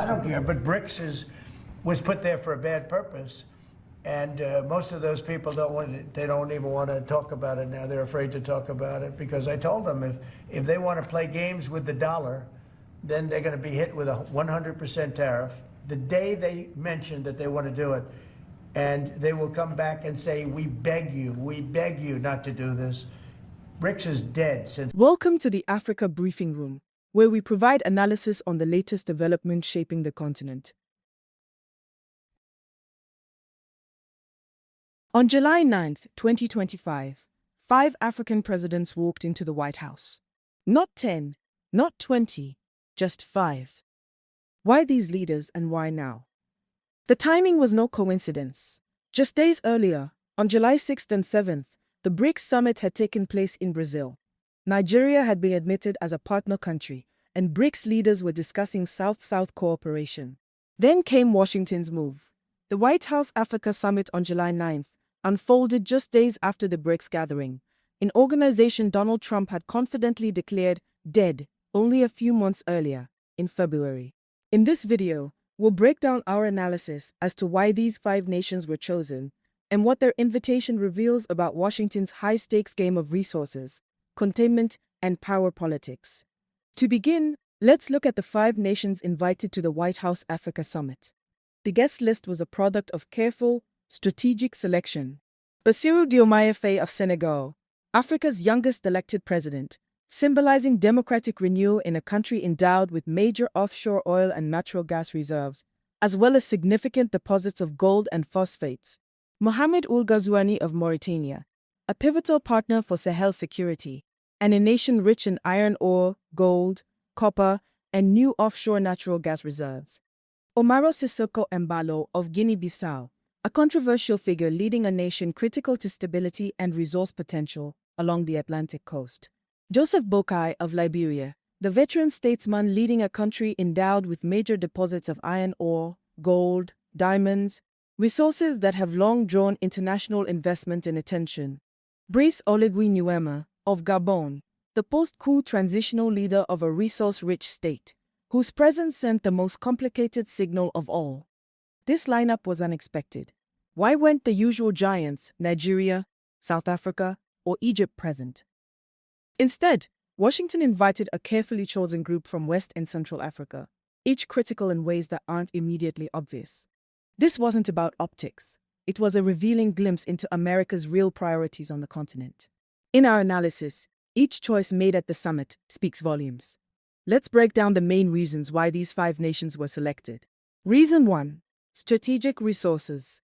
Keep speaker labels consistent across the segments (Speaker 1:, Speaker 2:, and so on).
Speaker 1: I don't care, but was put there for a bad purpose, and most of those people they don't even want to talk about it now. They're afraid to talk about it because I told them if they want to play games with the dollar, then they're going to be hit with a 100% tariff the day they mention that they want to do it, and they will come back and say, we beg you not to do this. BRICS is dead since.
Speaker 2: Welcome to the Africa Briefing Room, where we provide analysis on the latest developments shaping the continent. On July 9, 2025, 5 African presidents walked into the White House. Not 10, not 20, just 5. Why these leaders and why now? The timing was no coincidence. Just days earlier, on July 6th and 7th, the BRICS summit had taken place in Brazil. Nigeria had been admitted as a partner country, and BRICS leaders were discussing South-South cooperation. Then came Washington's move. The White House Africa Summit on July 9th unfolded just days after the BRICS gathering, an organization Donald Trump had confidently declared dead only a few months earlier, in February. In this video, we'll break down our analysis as to why these 5 nations were chosen and what their invitation reveals about Washington's high-stakes game of resources, containment, and power politics. To begin, let's look at the 5 nations invited to the White House Africa Summit. The guest list was a product of careful, strategic selection. Bassirou Diomaye Faye of Senegal, Africa's youngest elected president, symbolizing democratic renewal in a country endowed with major offshore oil and natural gas reserves, as well as significant deposits of gold and phosphates. Mohamed Ould Ghazouani of Mauritania, a pivotal partner for Sahel security, and a nation rich in iron ore, gold, copper, and new offshore natural gas reserves. Umaro Sissoko Embalo of Guinea-Bissau, a controversial figure leading a nation critical to stability and resource potential along the Atlantic coast. Joseph Boakai of Liberia, the veteran statesman leading a country endowed with major deposits of iron ore, gold, diamonds, resources that have long drawn international investment and attention. Brice Oligui Nguema of Gabon, the post-coup transitional leader of a resource-rich state, whose presence sent the most complicated signal of all. This lineup was unexpected. Why weren't the usual giants, Nigeria, South Africa, or Egypt, present? Instead, Washington invited a carefully chosen group from West and Central Africa, each critical in ways that aren't immediately obvious. This wasn't about optics. It was a revealing glimpse into America's real priorities on the continent. In our analysis, each choice made at the summit speaks volumes. Let's break down the main reasons why these 5 nations were selected. Reason 1. Strategic resources.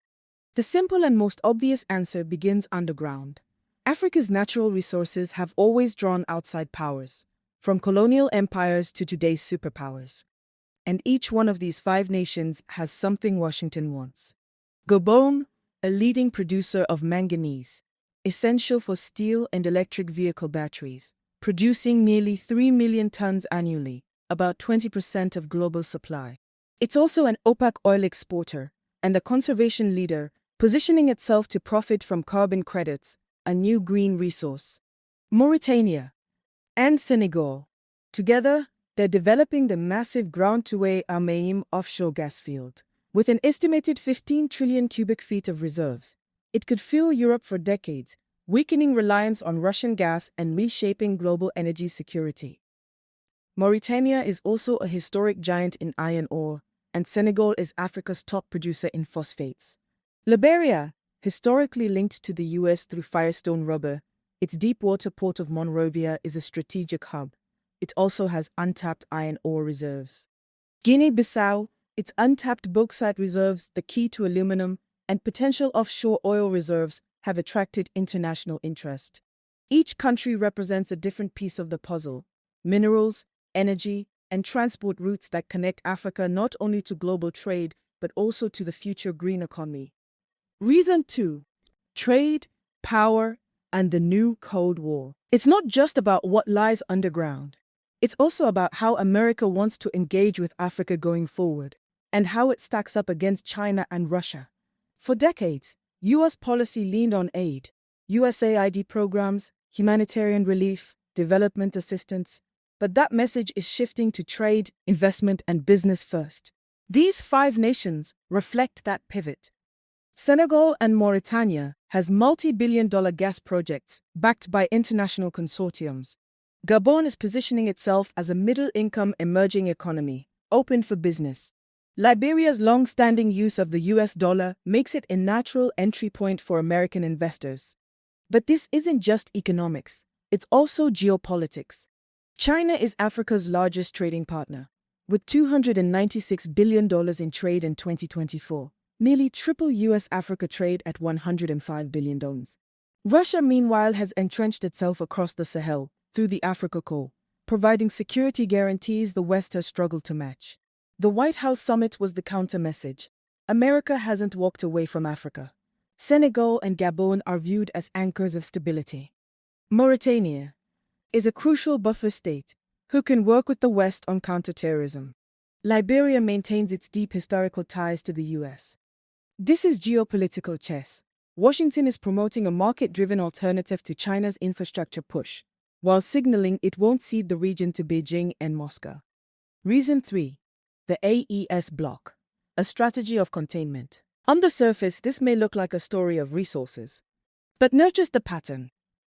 Speaker 2: The simple and most obvious answer begins underground. Africa's natural resources have always drawn outside powers, from colonial empires to today's superpowers. And each one of these 5 nations has something Washington wants. Gabon, a leading producer of manganese, essential for steel and electric vehicle batteries, producing nearly 3 million tons annually, about 20% of global supply. It's also an OPEC oil exporter and a conservation leader, positioning itself to profit from carbon credits, a new green resource. Mauritania and Senegal. Together, they're developing the massive Grand-Toué Ahmeyim offshore gas field. With an estimated 15 trillion cubic feet of reserves, it could fuel Europe for decades, weakening reliance on Russian gas and reshaping global energy security. Mauritania is also a historic giant in iron ore, and Senegal is Africa's top producer in phosphates. Liberia, historically linked to the U.S. through Firestone Rubber, its deep-water port of Monrovia is a strategic hub. It also has untapped iron ore reserves. Guinea-Bissau, its untapped bauxite reserves, the key to aluminum, and potential offshore oil reserves have attracted international interest. Each country represents a different piece of the puzzle: minerals, energy, and transport routes that connect Africa not only to global trade, but also to the future green economy. Reason 2. Trade, power, and the new Cold War. It's not just about what lies underground. It's also about how America wants to engage with Africa going forward, and how it stacks up against China and Russia. For decades, U.S. policy leaned on aid, USAID programs, humanitarian relief, development assistance, but that message is shifting to trade, investment, and business first. These 5 nations reflect that pivot. Senegal and Mauritania has multi-billion-dollar gas projects backed by international consortiums. Gabon is positioning itself as a middle-income emerging economy, open for business. Liberia's long-standing use of the US dollar makes it a natural entry point for American investors. But this isn't just economics, it's also geopolitics. China is Africa's largest trading partner, with $296 billion in trade in 2024, nearly triple US-Africa trade at $105 billion. Russia, meanwhile, has entrenched itself across the Sahel through the Africa Corps, providing security guarantees the West has struggled to match. The White House summit was the counter-message. America hasn't walked away from Africa. Senegal and Gabon are viewed as anchors of stability. Mauritania is a crucial buffer state who can work with the West on counterterrorism. Liberia maintains its deep historical ties to the US. This is geopolitical chess. Washington is promoting a market-driven alternative to China's infrastructure push, while signaling it won't cede the region to Beijing and Moscow. Reason 3. The AES bloc, a strategy of containment. On the surface, this may look like a story of resources. But notice the pattern.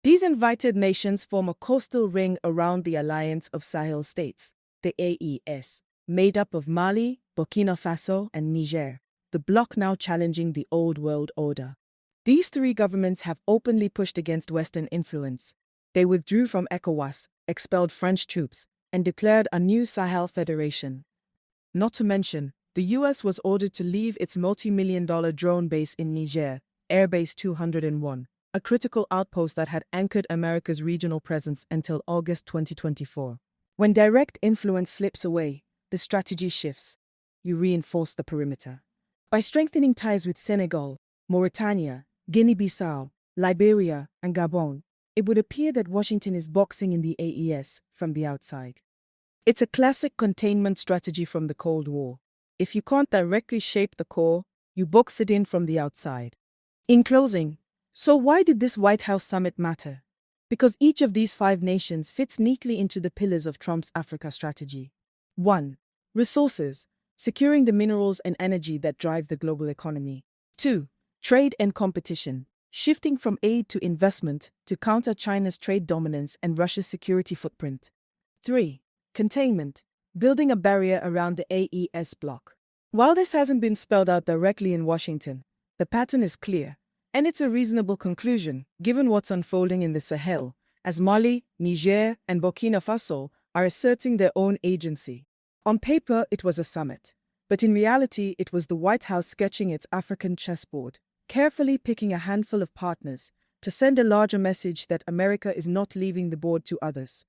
Speaker 2: These invited nations form a coastal ring around the Alliance of Sahel States, the AES, made up of Mali, Burkina Faso, and Niger, the bloc now challenging the old world order. These 3 governments have openly pushed against Western influence. They withdrew from ECOWAS, expelled French troops, and declared a new Sahel Federation. Not to mention, the US was ordered to leave its multi-million-dollar drone base in Niger, Airbase 201, a critical outpost that had anchored America's regional presence until August 2024. When direct influence slips away, the strategy shifts. You reinforce the perimeter. By strengthening ties with Senegal, Mauritania, Guinea-Bissau, Liberia, and Gabon, it would appear that Washington is boxing in the AES from the outside. It's a classic containment strategy from the Cold War. If you can't directly shape the core, you box it in from the outside. In closing, so why did this White House summit matter? Because each of these 5 nations fits neatly into the pillars of Trump's Africa strategy. 1. Resources, securing the minerals and energy that drive the global economy. 2. Trade and competition, shifting from aid to investment to counter China's trade dominance and Russia's security footprint. 3. Containment, building a barrier around the AES bloc. While this hasn't been spelled out directly in Washington, the pattern is clear, and it's a reasonable conclusion given what's unfolding in the Sahel, as Mali, Niger, and Burkina Faso are asserting their own agency. On paper, it was a summit, but in reality, it was the White House sketching its African chessboard, carefully picking a handful of partners to send a larger message that America is not leaving the board to others.